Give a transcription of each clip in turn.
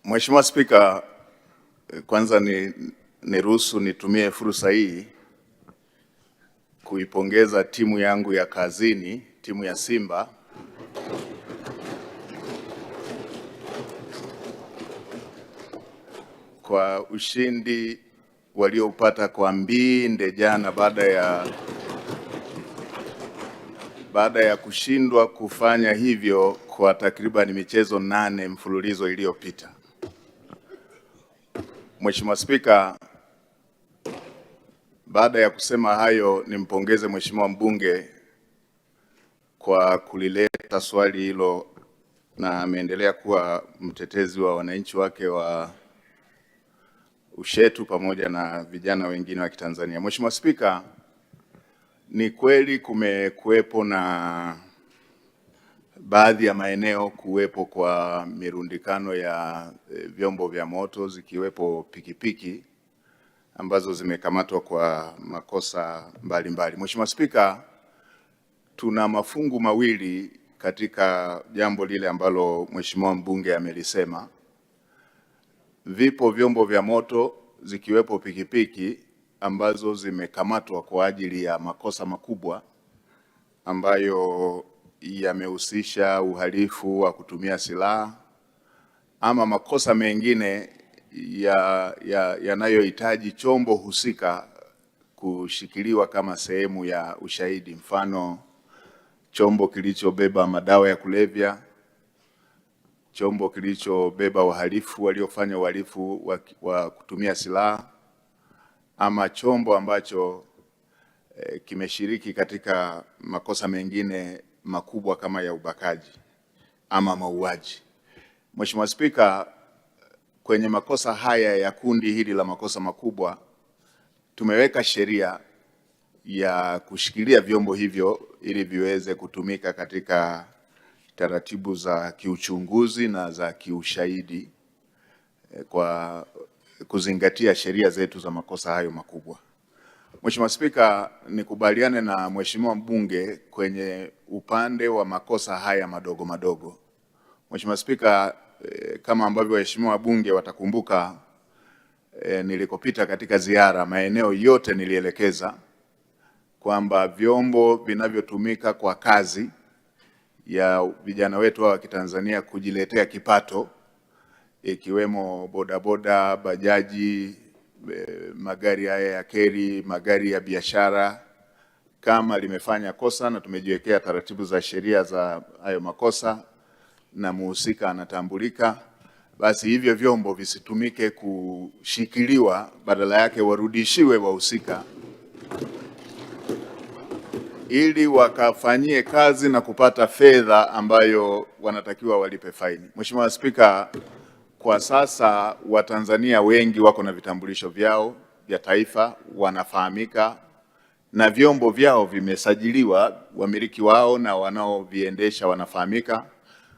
Mheshimiwa Spika, kwanza niruhusu nitumie fursa hii kuipongeza timu yangu ya kazini, timu ya Simba kwa ushindi walioupata kwa mbinde jana baada ya kushindwa kufanya hivyo kwa takriban michezo 8 mfululizo iliyopita. Mheshimiwa Spika, baada ya kusema hayo, nimpongeze Mheshimiwa mbunge kwa kulileta swali hilo na ameendelea kuwa mtetezi wa wananchi wake wa Ushetu pamoja na vijana wengine wa Kitanzania. Mheshimiwa Spika, ni kweli kumekuwepo na baadhi ya maeneo kuwepo kwa mirundikano ya vyombo vya moto zikiwepo pikipiki ambazo zimekamatwa kwa makosa mbalimbali. Mheshimiwa Spika, tuna mafungu mawili katika jambo lile ambalo Mheshimiwa mbunge amelisema. Vipo vyombo vya moto zikiwepo pikipiki ambazo zimekamatwa kwa ajili ya makosa makubwa ambayo yamehusisha uhalifu wa kutumia silaha ama makosa mengine yanayohitaji chombo husika kushikiliwa kama sehemu ya ushahidi, mfano chombo kilichobeba madawa ya kulevya, chombo kilichobeba wahalifu waliofanya uhalifu wa kutumia silaha, ama chombo ambacho kimeshiriki katika makosa mengine makubwa kama ya ubakaji ama mauaji. Mheshimiwa Spika, kwenye makosa haya ya kundi hili la makosa makubwa tumeweka sheria ya kushikilia vyombo hivyo ili viweze kutumika katika taratibu za kiuchunguzi na za kiushahidi kwa kuzingatia sheria zetu za makosa hayo makubwa. Mheshimiwa Spika, nikubaliane na Mheshimiwa mbunge kwenye upande wa makosa haya madogo madogo. Mheshimiwa Spika, kama ambavyo waheshimiwa wabunge watakumbuka, nilikopita katika ziara maeneo yote nilielekeza kwamba vyombo vinavyotumika kwa kazi ya vijana wetu wa Kitanzania kujiletea kipato, ikiwemo bodaboda, bajaji, magari haya ya keri, magari ya biashara, kama limefanya kosa na tumejiwekea taratibu za sheria za hayo makosa na muhusika anatambulika, basi hivyo vyombo visitumike kushikiliwa, badala yake warudishiwe wahusika ili wakafanyie kazi na kupata fedha ambayo wanatakiwa walipe faini. Mheshimiwa Spika, kwa sasa Watanzania wengi wako na vitambulisho vyao vya taifa, wanafahamika na vyombo vyao vimesajiliwa, wamiliki wao na wanaoviendesha wanafahamika.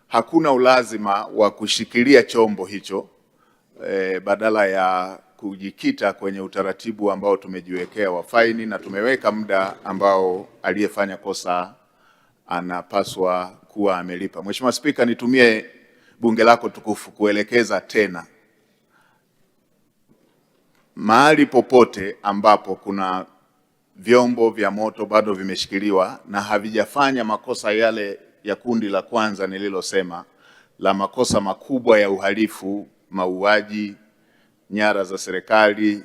Hakuna ulazima wa kushikilia chombo hicho badala ya kujikita kwenye utaratibu ambao tumejiwekea wa faini, na tumeweka muda ambao aliyefanya kosa anapaswa kuwa amelipa. Mheshimiwa Spika, nitumie bunge lako tukufu kuelekeza tena, mahali popote ambapo kuna vyombo vya moto bado vimeshikiliwa na havijafanya makosa yale ya kundi la kwanza nililosema la makosa makubwa ya uhalifu, mauaji, nyara za serikali,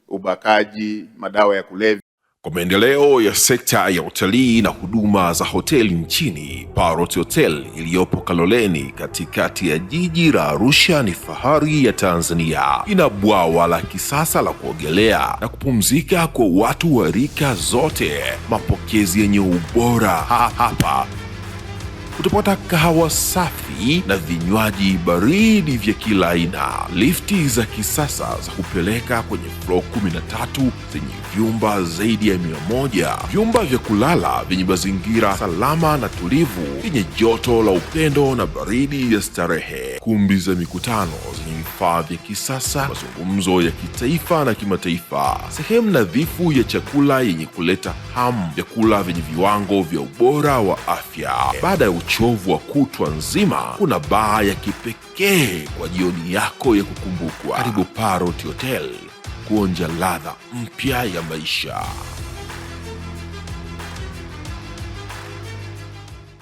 ubakaji, madawa ya kulevya. Kwa maendeleo ya sekta ya utalii na huduma za hoteli nchini, Parrot Hotel iliyopo Kaloleni katikati ya jiji la Arusha ni fahari ya Tanzania. Ina bwawa la kisasa la kuogelea na kupumzika kwa watu wa rika zote, mapokezi yenye ubora. Hapa utapata kahawa safi na vinywaji baridi vya kila aina, lifti za kisasa za kupeleka kwenye floor 13 zenye vyumba zaidi ya 100, vyumba vya kulala vyenye mazingira salama na tulivu, vyenye joto la upendo na baridi ya starehe, kumbi za mikutano zenye vifaa vya kisasa, mazungumzo ya kitaifa na kimataifa, sehemu nadhifu ya chakula yenye kuleta hamu, vyakula vyenye viwango vya ubora wa afya. Baada ya uchovu wa kutwa nzima, kuna baa ya kipekee kwa jioni yako ya kukumbukwa. Karibu Parrot Hotel kuonja ladha mpya ya maisha.